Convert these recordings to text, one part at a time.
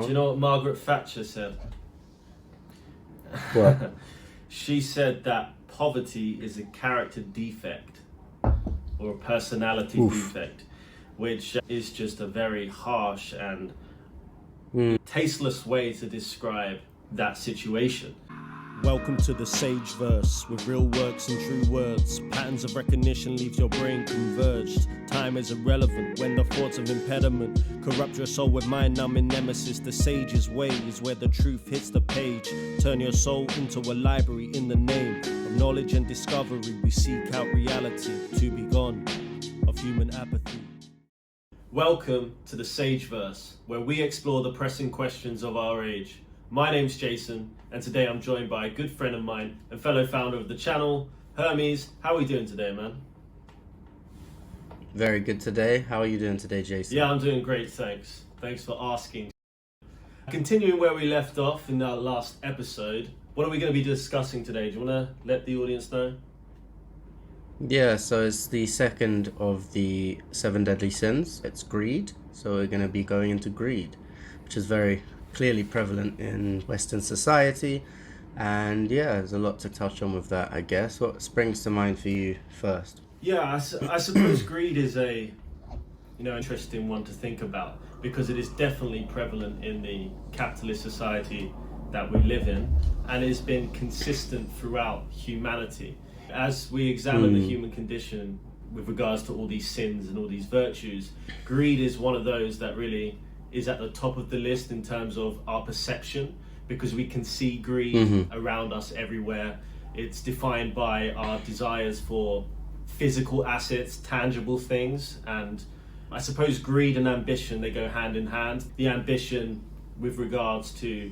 Do you know what Margaret Thatcher said? What? She said that poverty is a character defect or a personality defect, which is just a very harsh and tasteless way to describe that situation. Welcome to the Sage Verse, with real works and true words. Patterns of recognition leaves your brain converged. Time is irrelevant when the thoughts of impediment corrupt your soul with mind-numbing nemesis. The sage's way is where the truth hits the page. Turn your soul into a library in the name of knowledge and discovery. We seek out reality to be gone of human apathy. Welcome to the Sage Verse, where we explore the pressing questions of our age. My name's Jason, and today I'm joined by a good friend of mine and fellow founder of the channel, Hermes. How are we doing today, man? Very good today. How are you doing today, Jason? Yeah, I'm doing great, thanks. Thanks for asking. Continuing where we left off in our last episode, what are we going to be discussing today? Do you want to let the audience know? Yeah, so it's the second of the 7 deadly sins. It's greed. So we're going to be going into greed, which is very clearly prevalent in Western society. And yeah, there's a lot to touch on with that, I guess. What springs to mind for you first? Yeah, I suppose greed is a interesting one to think about, because it is definitely prevalent in the capitalist society that we live in, and it's been consistent throughout humanity. As we examine the human condition with regards to all these sins and all these virtues, greed is one of those that really is at the top of the list in terms of our perception, because we can see greed around us everywhere. It's defined by our desires for physical assets, tangible things, and I suppose greed and ambition, they go hand in hand. The ambition with regards to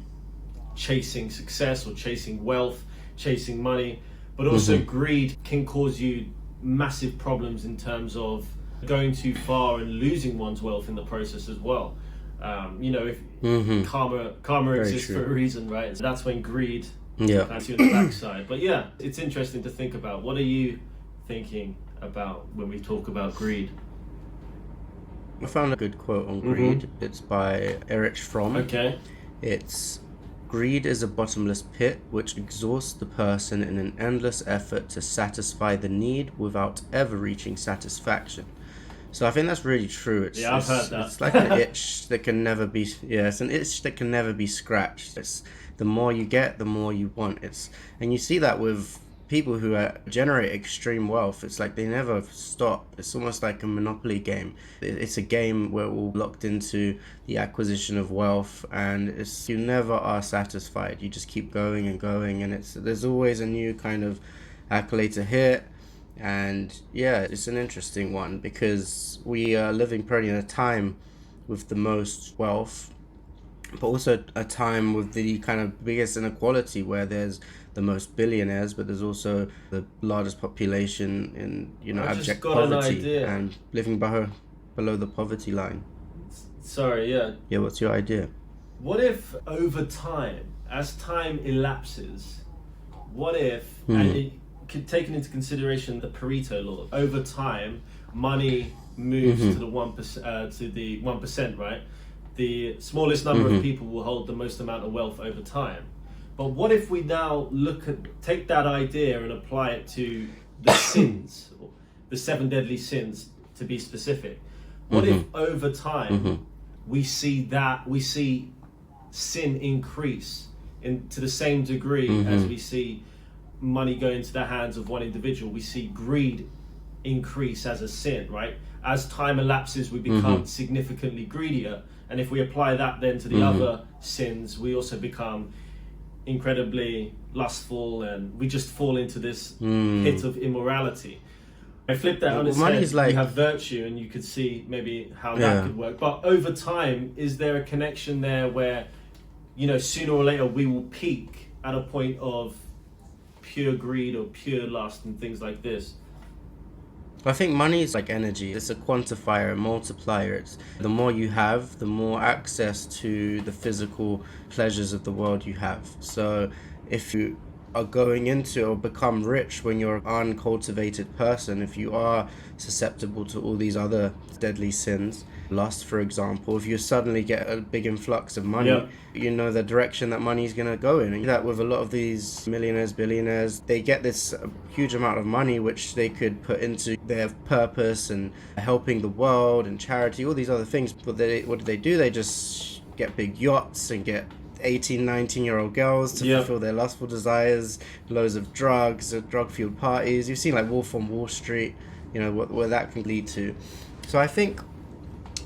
chasing success or chasing wealth, chasing money, but also greed can cause you massive problems in terms of going too far and losing one's wealth in the process as well. If karma exists for a reason, right? So that's when greed plants you in the backside. But yeah, it's interesting to think about. What are you thinking about when we talk about greed? I found a good quote on greed. It's by Erich Fromm. Okay. It's, "Greed is a bottomless pit which exhausts the person in an endless effort to satisfy the need without ever reaching satisfaction." So I think that's really true. I've heard that. It's like an itch that can never be. Yeah, it's an itch that can never be scratched. It's the more you get, the more you want. And you see that with people who generate extreme wealth. It's like they never stop. It's almost like a Monopoly game. It's a game where we're all locked into the acquisition of wealth, and you never are satisfied. You just keep going and going, and there's always a new kind of accolade to hit. And yeah, it's an interesting one, because we are living probably in a time with the most wealth, but also a time with the kind of biggest inequality, where there's the most billionaires, but there's also the largest population in abject poverty and living below the poverty line. Sorry, yeah. Yeah, what's your idea? What if over time, as time elapses, what if, taking into consideration the Pareto law, over time, money moves to the 1%, right? The smallest number of people will hold the most amount of wealth over time. But what if we now take that idea and apply it to the sins, the 7 deadly sins to be specific? What if over time we see sin increase to the same degree as we see money go into the hands of one individual? We see greed increase as a sin, right? As time elapses, we become significantly greedier, and if we apply that then to the other sins, we also become incredibly lustful, and we just fall into this pit of immorality. I flip that on its head. You have virtue, and you could see maybe how that could work. But over time, is there a connection there where, sooner or later we will peak at a point of pure greed or pure lust and things like this? I think money is like energy. It's a quantifier, a multiplier. It's the more you have, the more access to the physical pleasures of the world you have. So if you are going into or become rich when you're an uncultivated person, if you are susceptible to all these other deadly sins, lust, for example. If you suddenly get a big influx of money, Yeah. you know the direction that money is going to go in. And that with a lot of these millionaires, billionaires, they get this huge amount of money which they could put into their purpose and helping the world and charity, all these other things. But what do? They just get big yachts and get 18, 19-year-old girls to fulfill their lustful desires, loads of drugs, drug-fueled parties. You've seen like Wolf on Wall Street, you know, where that can lead to. So I think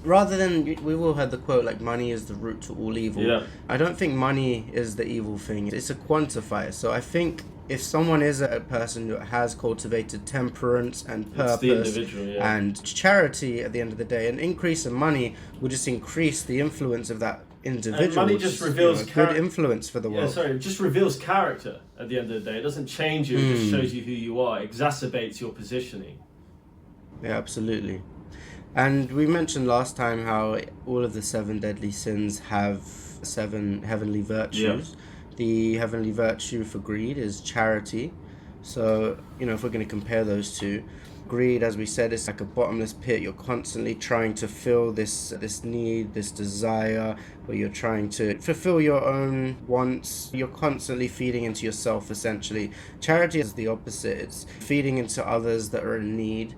rather than, we've all heard the quote like money is the root to all evil. I don't think money is the evil thing. It's a quantifier. So I think if someone is a person who has cultivated temperance and purpose and charity at the end of the day, an increase in money will just increase the influence of that individual. And money just reveals good influence for the world. It just reveals character at the end of the day. It doesn't change you, it just shows you who you are, exacerbates your positioning. Yeah, absolutely. And we mentioned last time how all of the 7 deadly sins have 7 heavenly virtues. The heavenly virtue for greed is charity. So, you know, if we're going to compare those two, greed, as we said, is like a bottomless pit. You're constantly trying to fill this need, this desire, where you're trying to fulfill your own wants. You're constantly feeding into yourself, essentially. Charity is the opposite. It's feeding into others that are in need.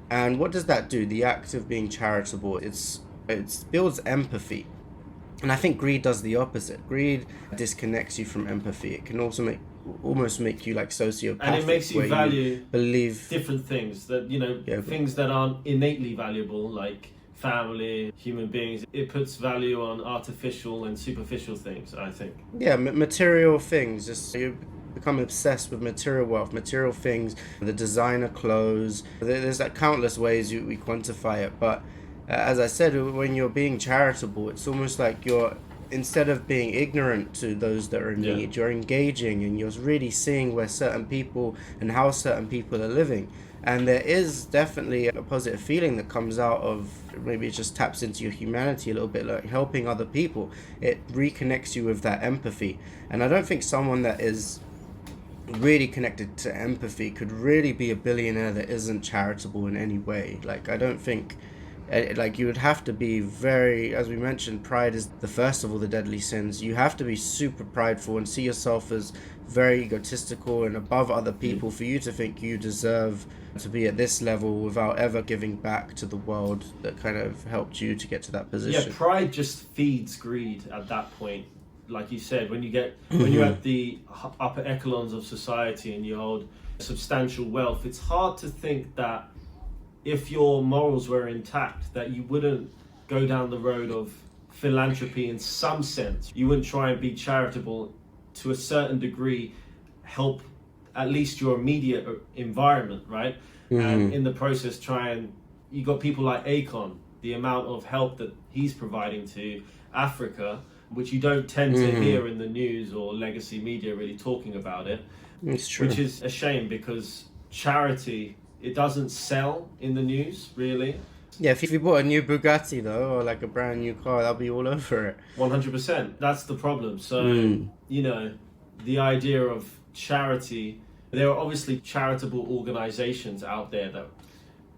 And what does that do? The act of being charitable, it builds empathy. And I think greed does the opposite. Greed disconnects you from empathy. It can also almost make you like sociopathic. And it makes you value believe different things that, you know, things that aren't innately valuable, like family, human beings. It puts value on artificial and superficial things, I think. Yeah, material things. Just you become obsessed with material wealth, material things, the designer clothes. There's like countless ways we quantify it, but as I said, when you're being charitable, it's almost like instead of being ignorant to those that are in need, you're engaging and you're really seeing where certain people and how certain people are living. And there is definitely a positive feeling that comes out of, maybe it just taps into your humanity a little bit, like helping other people. It reconnects you with that empathy. And I don't think someone that is really connected to empathy could really be a billionaire that isn't charitable in any way. Like, I don't think... Like, you would have to be very, as we mentioned, pride is the first of all the deadly sins. You have to be super prideful and see yourself as very egotistical and above other people for you to think you deserve to be at this level without ever giving back to the world that kind of helped you to get to that position. Yeah, pride just feeds greed at that point. Like you said, when you're at the upper echelons of society and you hold substantial wealth, it's hard to think that if your morals were intact, that you wouldn't go down the road of philanthropy in some sense. You wouldn't try and be charitable to a certain degree, help at least your immediate environment, right? And in the process you got people like Akon, the amount of help that he's providing to Africa, which you don't tend to hear in the news or legacy media really talking about it. It's true. Which is a shame, because charity, it doesn't sell in the news, really. Yeah, if you bought a new Bugatti, though, or like a brand new car, that'll be all over it. 100%. That's the problem. So, you know, the idea of charity, there are obviously charitable organizations out there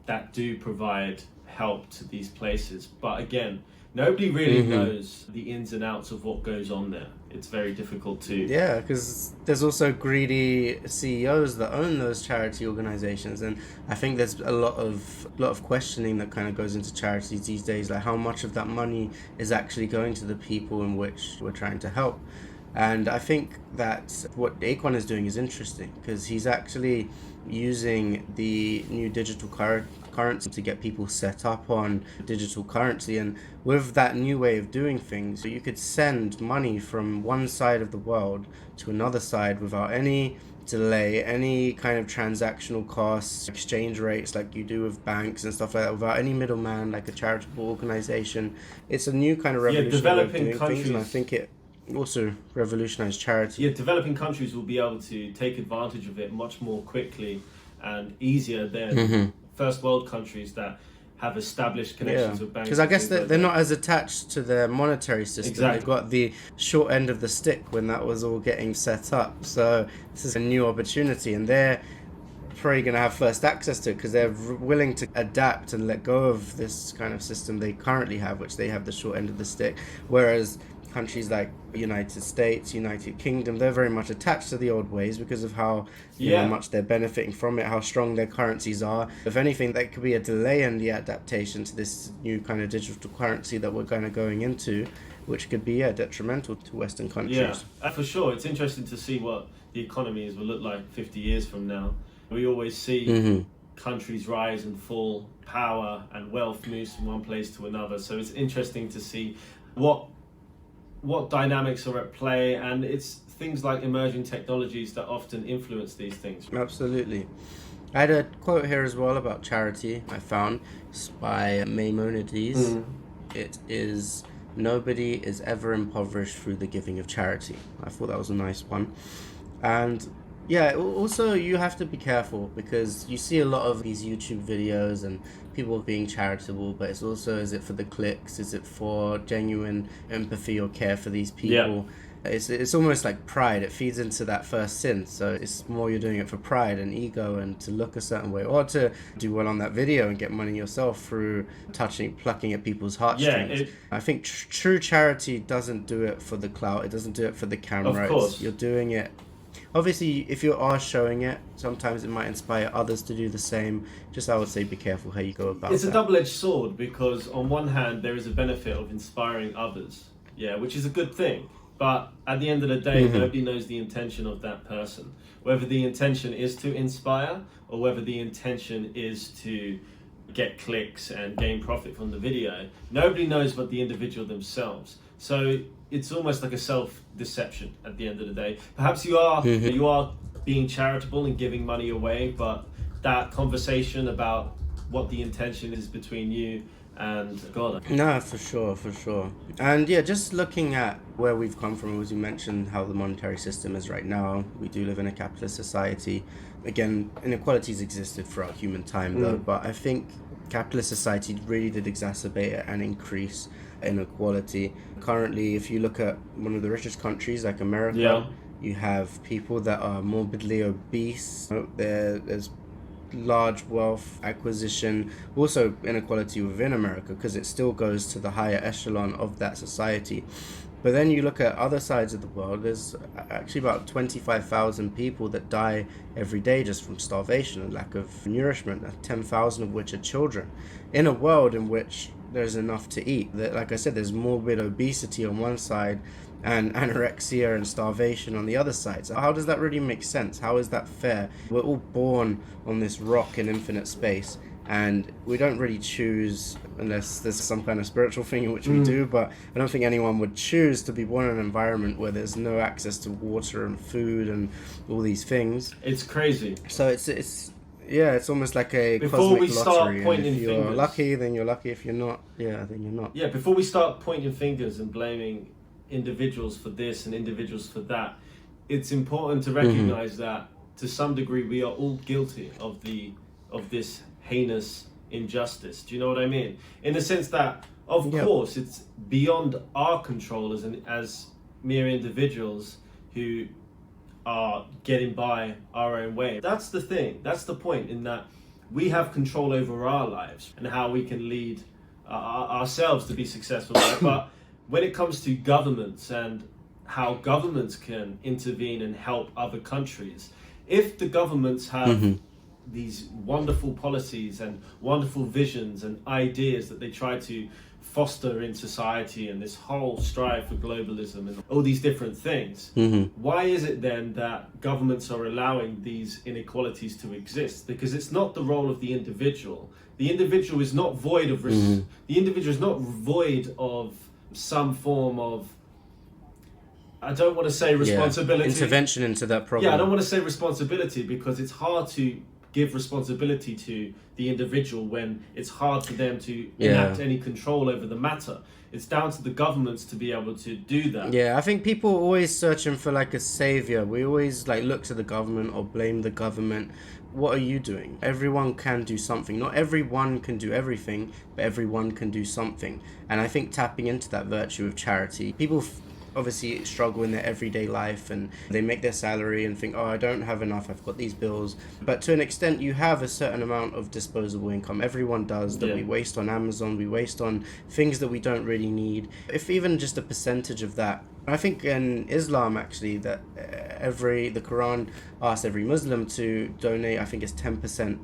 that do provide help to these places. But again, nobody really knows the ins and outs of what goes on there. It's very difficult to... Yeah, because there's also greedy CEOs that own those charity organizations, and I think there's a lot of questioning that kind of goes into charities these days, like how much of that money is actually going to the people in which we're trying to help. And I think that what Akon is doing is interesting, because he's actually using the new digital currency to get people set up on digital currency. And with that new way of doing things, you could send money from one side of the world to another side without any delay, any kind of transactional costs, exchange rates like you do with banks and stuff like that, without any middleman, like a charitable organization. It's a new kind of revolutionary way of doing things, and I think it also revolutionized charity. Yeah, developing countries will be able to take advantage of it much more quickly and easier than first world countries that have established connections with banks. Because I guess they're not as attached to their monetary system. Exactly. They've got the short end of the stick when that was all getting set up. So this is a new opportunity, and probably going to have first access to it because they're willing to adapt and let go of this kind of system they currently have, which they have the short end of the stick. Whereas countries like United States, United Kingdom, they're very much attached to the old ways because of how much they're benefiting from it, how strong their currencies are. If anything, that could be a delay in the adaptation to this new kind of digital currency that we're kind of going into, which could be detrimental to Western countries. Yeah, for sure. It's interesting to see what the economies will look like 50 years from now. We always see countries rise and fall, power and wealth moves from one place to another. So it's interesting to see what dynamics are at play, and it's things like emerging technologies that often influence these things. Absolutely. I had a quote here as well about charity I found. It's by Maimonides. It is, "Nobody is ever impoverished through the giving of charity." I thought that was a nice one. And yeah, also you have to be careful because you see a lot of these YouTube videos and people being charitable, but it's also, is it for the clicks? Is it for genuine empathy or care for these people? Yeah. It's almost like pride. It feeds into that first sin. So it's more you're doing it for pride and ego and to look a certain way, or to do well on that video and get money yourself through plucking at people's heartstrings. I think true charity doesn't do it for the clout. It doesn't do it for the camera. Of course. You're doing it. Obviously, if you are showing it, sometimes it might inspire others to do the same. Just, I would say, be careful how you go about it. It's a double-edged sword because on one hand, there is a benefit of inspiring others, which is a good thing. But at the end of the day, nobody knows the intention of that person. Whether the intention is to inspire or whether the intention is to get clicks and gain profit from the video, nobody knows but the individual themselves. So it's almost like a self-deception at the end of the day. Perhaps you are being charitable and giving money away, but that conversation about what the intention is between you and God. No, for sure. And yeah, just looking at where we've come from, as you mentioned, how the monetary system is right now. We do live in a capitalist society. Again, inequalities existed throughout human time, though, but I think capitalist society really did exacerbate it and increase inequality. Currently, if you look at one of the richest countries like America, you have people that are morbidly obese. There's large wealth acquisition, also inequality within America because it still goes to the higher echelon of that society. But then you look at other sides of the world, there's actually about 25,000 people that die every day just from starvation and lack of nourishment, 10,000 of which are children, in a world in which there's enough to eat. Like I said, there's morbid obesity on one side and anorexia and starvation on the other side. So how does that really make sense? How is that fair? We're all born on this rock in infinite space, and we don't really choose, unless there's some kind of spiritual thing in which we do, but I don't think anyone would choose to be born in an environment where there's no access to water and food and all these things. It's crazy. So it's almost like a before cosmic we start lottery. Pointing and if you're fingers, lucky, then you're lucky. If you're not, then you're not. Yeah, before we start pointing fingers and blaming individuals for this and individuals for that, it's important to recognize that to some degree we are all guilty of this heinous injustice. Do you know what I mean? In the sense that, of course, it's beyond our control as mere individuals who are getting by our own way. That's the thing. That's the point, in that we have control over our lives and how we can lead ourselves to be successful. But when it comes to governments and how governments can intervene and help other countries, if the governments have these wonderful policies and wonderful visions and ideas that they try to foster in society, and this whole strive for globalism and all these different things, why is it then that governments are allowing these inequalities to exist? Because it's not the role of the individual. The individual is not void of the individual is not void of some form of, I don't want to say responsibility. Intervention into that problem. I don't want to say responsibility because it's hard to give responsibility to the individual when it's hard for them to enact any control over the matter. It's down to the governments to be able to do that. Yeah, I think people are always searching for like a savior. We always look to the government or blame the government. What are you doing? Everyone can do something. Not everyone can do everything, but everyone can do something. And I think tapping into that virtue of charity, people obviously struggle in their everyday life, and they make their salary and think, oh, I don't have enough, I've got these bills. But to an extent, you have a certain amount of disposable income. Everyone does, that we waste on Amazon, we waste on things that we don't really need. If even just a percentage of that, I think in Islam actually, that the Quran asks every Muslim to donate, I think it's 10%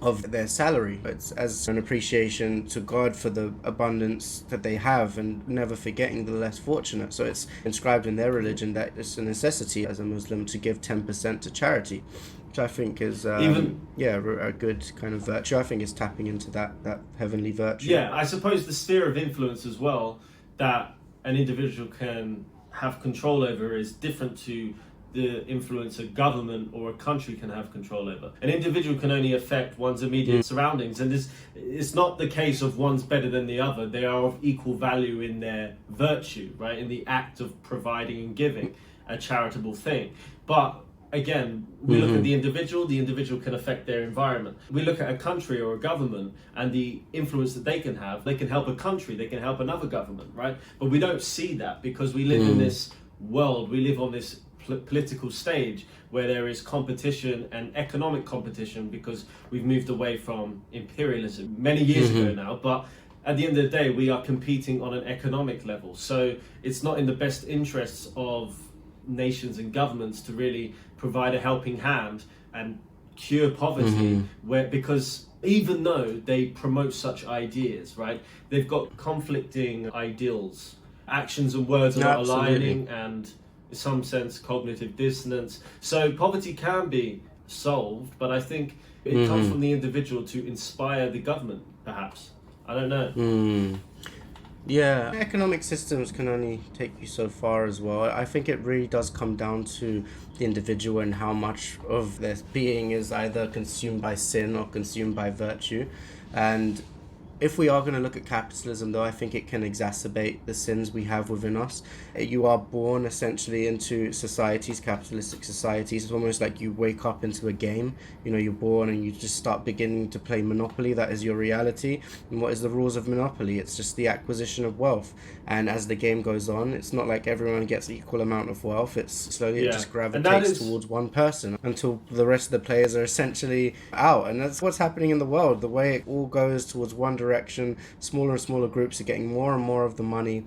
of their salary. It's as an appreciation to God for the abundance that they have, and never forgetting the less fortunate. So it's inscribed in their religion that it's a necessity as a Muslim to give 10% to charity, which I think is a good kind of virtue. I think it's tapping into that heavenly virtue. Yeah, I suppose the sphere of influence as well that an individual can have control over is different to the influence a government or a country can have control over. An individual can only affect one's immediate surroundings, and it's not the case of one's better than the other. They are of equal value in their virtue, right? In the act of providing and giving, a charitable thing. But again, we look at the individual can affect their environment. We look at a country or a government and the influence that they can have. They can help a country, they can help another government, right? But we don't see that because we live in this world, we live on this political stage where there is competition and economic competition, because we've moved away from imperialism many years ago now. But at the end of the day, we are competing on an economic level. So it's not in the best interests of nations and governments to really provide a helping hand and cure poverty, because even though they promote such ideas, right, they've got conflicting ideals. Actions and words are not aligning, and in some sense cognitive dissonance. So poverty can be solved, but I think it comes from the individual to inspire the government, perhaps. I don't know. Yeah, economic systems can only take you so far as well. I think it really does come down to the individual and how much of their being is either consumed by sin or consumed by virtue. And if we are going to look at capitalism, though, I think it can exacerbate the sins we have within us. You are born essentially into societies, capitalistic societies. It's almost like you wake up into a game. You know, you're born and you just start beginning to play Monopoly. That is your reality. And what is the rules of Monopoly? It's just the acquisition of wealth. And as the game goes on, it's not like everyone gets equal amount of wealth. It's slowly it just gravitates towards one person until the rest of the players are essentially out. And that's what's happening in the world. The way it all goes towards one direction, smaller and smaller groups are getting more and more of the money.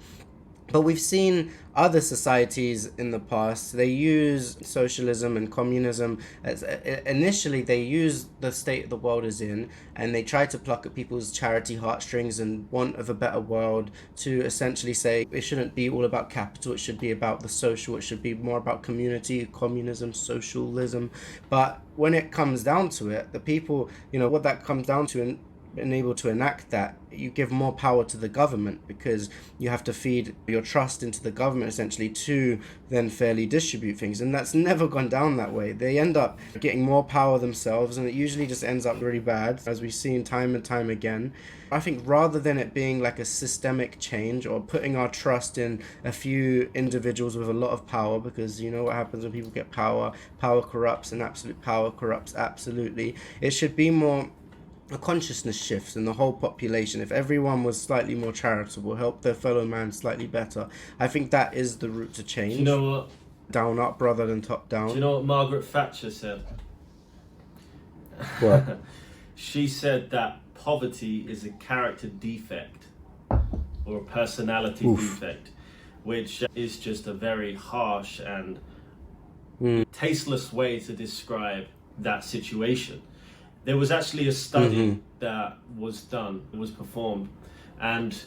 But we've seen other societies in the past, they use socialism and communism as initially they use the state the world is in, and they try to pluck at people's charity heartstrings and want of a better world to essentially say it shouldn't be all about capital, it should be about the social, it should be more about community, communism, socialism. But when it comes down to it, the people, you know, what that comes down to, and able to enact that, you give more power to the government, because you have to feed your trust into the government essentially to then fairly distribute things, and that's never gone down that way. They end up getting more power themselves, and it usually just ends up really bad, as we've seen time and time again. I think rather than it being like a systemic change or putting our trust in a few individuals with a lot of power, because you know what happens when people get power corrupts, and absolute power corrupts absolutely. It should be more a consciousness shift in the whole population. If everyone was slightly more charitable, help their fellow man slightly better, I think that is the route to change. Do you know what? Down up rather than top down. Do you know what Margaret Thatcher said? What? She said that poverty is a character defect or a personality defect, which is just a very harsh and tasteless way to describe that situation. There was actually a study that was done, it was performed, and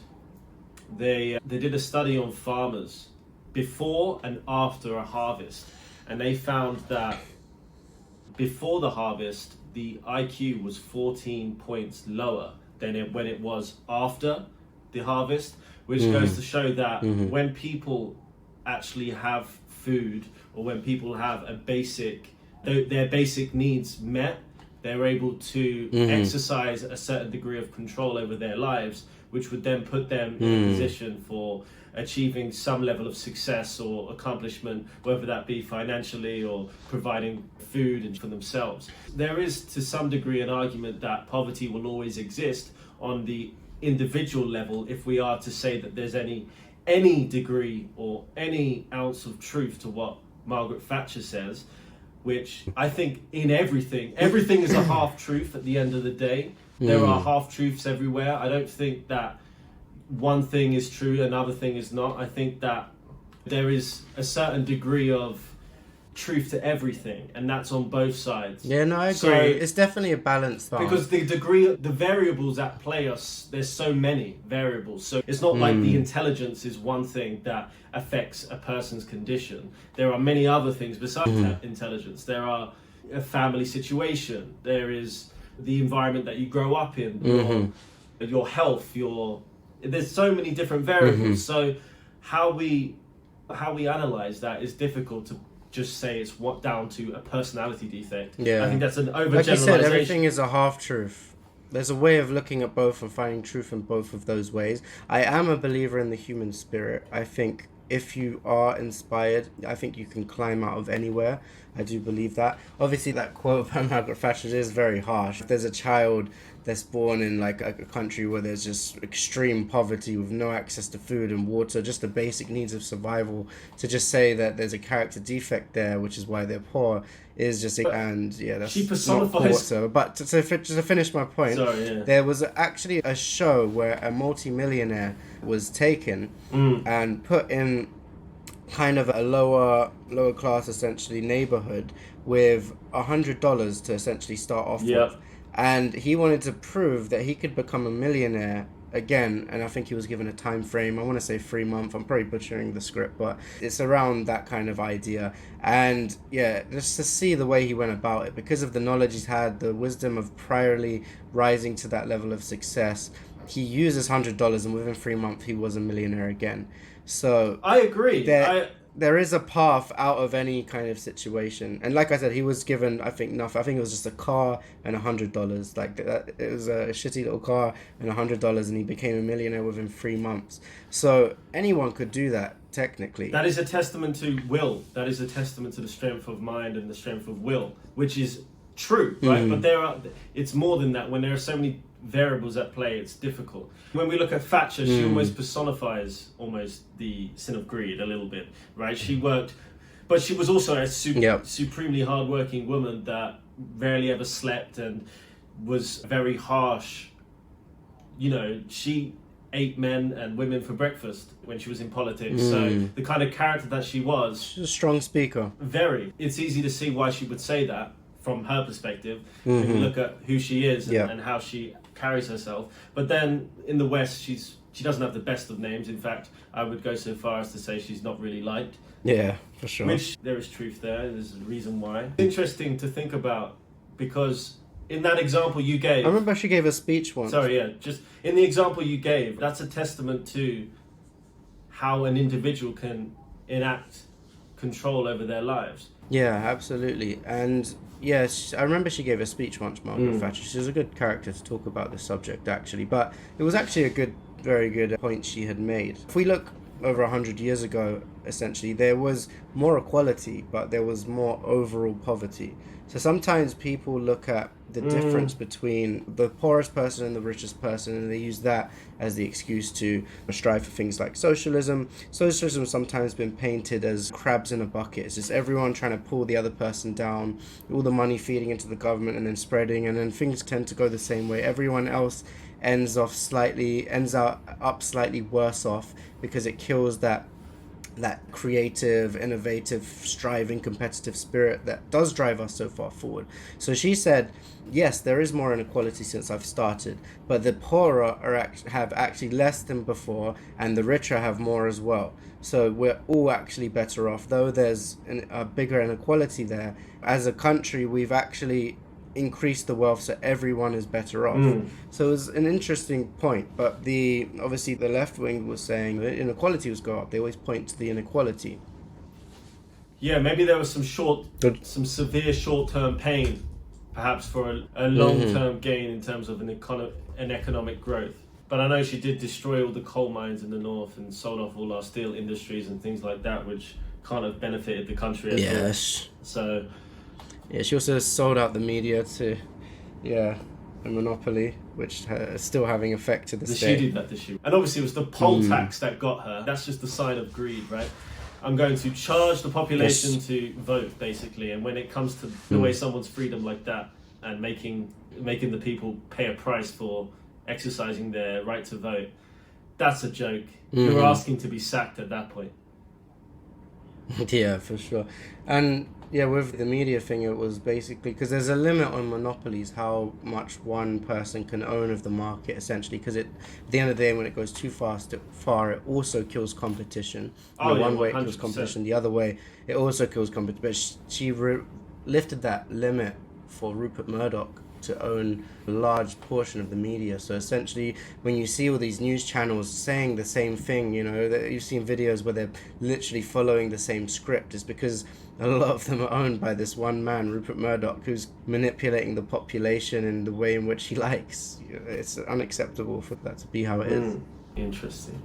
they did a study on farmers before and after a harvest, and they found that before the harvest, the IQ was 14 points lower than when it was after the harvest, which goes to show that when people actually have food, or when people have their basic needs met, they're able to exercise a certain degree of control over their lives, which would then put them in a position for achieving some level of success or accomplishment, whether that be financially or providing food for themselves. There is to some degree an argument that poverty will always exist on the individual level, if we are to say that there's any any degree or any ounce of truth to what Margaret Thatcher says, which I think in everything is a half-truth at the end of the day. There are half-truths everywhere. I don't think that one thing is true, another thing is not. I think that there is a certain degree of truth to everything, and that's on both sides. Yeah, no, I agree. So, it's definitely a balance, though. because the variables at play there's so many variables. So it's not like the intelligence is one thing that affects a person's condition. There are many other things besides that intelligence. There are a family situation. There is the environment that you grow up in, your health, there's so many different variables. So how we analyze that is difficult to just say it's down to a personality defect. Yeah. I think that's an overgeneralization. Like you said, everything is a half-truth. There's a way of looking at both and finding truth in both of those ways. I am a believer in the human spirit. I think if you are inspired, I think you can climb out of anywhere. I do believe that. Obviously, that quote by Margaret Thatcher is very harsh. If there's a child that's born in like a country where there's just extreme poverty with no access to food and water, just the basic needs of survival, to just say that there's a character defect there, which is why they're poor, is just that's she personifies. But to finish my point, there was actually a show where a multi-millionaire was taken and put in kind of a lower class essentially neighborhood with $100 to essentially start off with. And he wanted to prove that he could become a millionaire again, and I think he was given a time frame. I want to say 3 months. I'm probably butchering the script, but it's around that kind of idea. And yeah, just to see the way he went about it, because of the knowledge he's had, the wisdom of priorly rising to that level of success, he used his $100, and within 3 months he was a millionaire again. So I agree. There is a path out of any kind of situation, and like I said, he was given, I think it was just a car and $100. Like that, it was a shitty little car and $100, and he became a millionaire within 3 months. So anyone could do that technically. That is a testament to will. That is a testament to the strength of mind and the strength of will, which is true, right? But it's more than that. When there are so many variables at play, it's difficult. When we look at Thatcher, she almost personifies the sin of greed a little bit, right? She worked, but she was also a supremely hardworking woman that rarely ever slept and was very harsh. You know, she ate men and women for breakfast when she was in politics. So the kind of character that she was, she's a strong speaker. Very. It's easy to see why she would say that from her perspective. If you look at who she is and how she carries herself. But then in the West, she doesn't have the best of names. In fact, I would go so far as to say she's not really liked. Yeah, for sure. Which there is truth there. There's a reason why. Interesting to think about, because in that example you gave, I remember she gave a speech once. Just in the example you gave, that's a testament to how an individual can enact control over their lives. Yeah, absolutely. And yes, I remember she gave a speech once, Margaret Thatcher. She was a good character to talk about this subject, actually. But it was actually very good point she had made. If we look over 100 years ago, essentially, there was more equality, but there was more overall poverty. So sometimes people look at the difference between the poorest person and the richest person, and they use that as the excuse to strive for things like socialism. Socialism has sometimes been painted as crabs in a bucket. It's just everyone trying to pull the other person down, all the money feeding into the government and then spreading, and then things tend to go the same way. Everyone else ends up slightly worse off, because it kills that creative, innovative, striving, competitive spirit that does drive us so far forward. So she said, yes, there is more inequality since I've started, but the poorer have actually less than before, and the richer have more as well. So we're all actually better off, though there's a bigger inequality there. As a country, we've actually increase the wealth so everyone is better off. So it was an interesting point, but obviously the left wing was saying that inequality was go up. They always point to the inequality. Yeah, maybe there was some severe short-term pain, perhaps for a long-term gain in terms of an economic growth. But I know she did destroy all the coal mines in the north and sold off all our steel industries and things like that, which kind of benefited the country as well. So yeah, she also sold out the media to, a monopoly, which is still having effect to this She day. did that, did she? And obviously it was the poll tax that got her. That's just the sign of greed, right? I'm going to charge the population to vote, basically. And when it comes to the way someone's freedom like that and making the people pay a price for exercising their right to vote, that's a joke. You're asking to be sacked at that point. Yeah, for sure. And yeah, with the media thing, it was basically because there's a limit on monopolies, how much one person can own of the market, essentially. Because at the end of the day, when it goes too far, it also kills competition. One way it kills competition, the other way it also kills competition. But she lifted that limit for Rupert Murdoch to own a large portion of the media. So essentially, when you see all these news channels saying the same thing, you know, that you've seen videos where they're literally following the same script, is because a lot of them are owned by this one man, Rupert Murdoch, who's manipulating the population in the way in which he likes. It's unacceptable for that to be how it is. Interesting.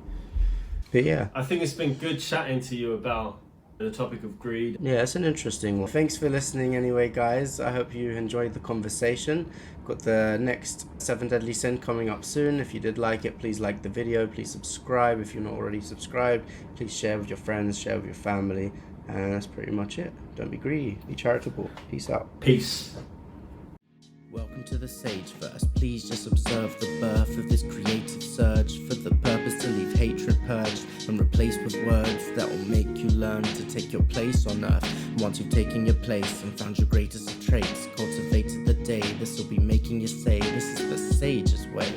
But yeah, I think it's been good chatting to you about the topic of greed. Yeah, it's an interesting one. Thanks for listening anyway, guys. I hope you enjoyed the conversation. Got the next 7 Deadly Sin coming up soon. If you did like it, please like the video. Please subscribe. If you're not already subscribed, please share with your friends, share with your family. And that's pretty much it. Don't be greedy. Be charitable. Peace out. Peace. Welcome to the Sageverse. Please just observe the birth of this creative surge for the purpose to leave hatred purged and replaced with words that will make you learn to take your place on earth. And once you've taken your place and found your greatest of traits, cultivated the day, this will be making you say, this is the sage's way.